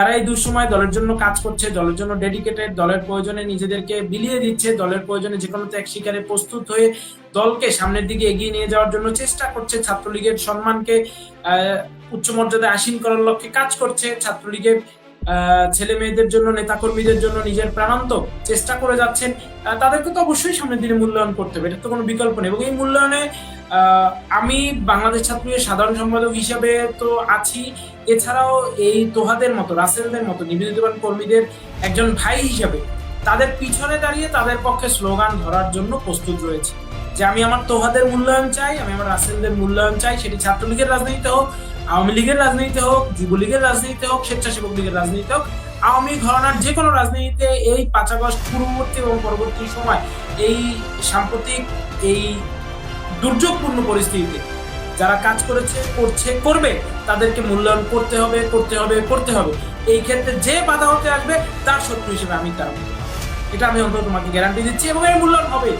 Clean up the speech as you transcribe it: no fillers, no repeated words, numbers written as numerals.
তারা এই দুঃসময় দলের জন্য কাজ করছে, দলের জন্য ডেডিকেটেড, দলের প্রয়োজনে নিজেদেরকে বিলিয়ে দিচ্ছে, দলের প্রয়োজনে যে কোনো ত্যাগ স্বীকারে প্রস্তুত হয়ে দলকে সামনের দিকে এগিয়ে নিয়ে যাওয়ার জন্য চেষ্টা করছে। ছাত্রলীগের সম্মানকে উচ্চ মর্যাদায় আসীন করার লক্ষ্যে কাজ করছে। ছাত্রলীগের ছেলে মেয়েদের জন্য, নেতাকর্মীদের জন্য নিজের প্রাণান্ত চেষ্টা করে যাচ্ছেন। তাদেরকে তো অবশ্যই সামনের দিনে মূল্যায়ন করতে হবে, এটা তো কোনো বিকল্প নেই। এবং এই মূল্যায়নে আমি বাংলাদেশ ছাত্রলীগের সাধারণ সম্পাদক হিসাবে তো আছি, এছাড়াও এই তোহাদের মতো, রাসেলদের মতো নিবেদিতবান কর্মীদের একজন ভাই হিসাবে তাদের পিছনে দাঁড়িয়ে তাদের পক্ষে স্লোগান ধরার জন্য প্রস্তুত রয়েছে। যে আমি আমার তোহাদের মূল্যায়ন চাই, আমি আমার রাসেলদের মূল্যায়ন চাই, সেটি ছাত্রলীগের রাজনীতিতে হোক, আওয়ামী লীগের রাজনীতিতে হোক, যুবলীগের রাজনীতিতে হোক, স্বেচ্ছাসেবক লীগের রাজনীতিতে হোক, আওয়ামী ঘরানার যে কোনো রাজনীতিতে এই ৫ আগস্ট পূর্ববর্তী এবং পরবর্তী সময় এই সাম্প্রতিক এই দুর্যোগপূর্ণ পরিস্থিতিতে যারা কাজ করেছে, করছে, করবে, তাদেরকে মূল্যায়ন করতে হবে, করতে হবে, করতে হবে। এই ক্ষেত্রে যে বাধা হতে আসবে তার শত্রু হিসেবে আমি তার, এটা আমি অন্তত তোমাকে গ্যারান্টি দিচ্ছি, এবং এর মূল্যায়ন হবে।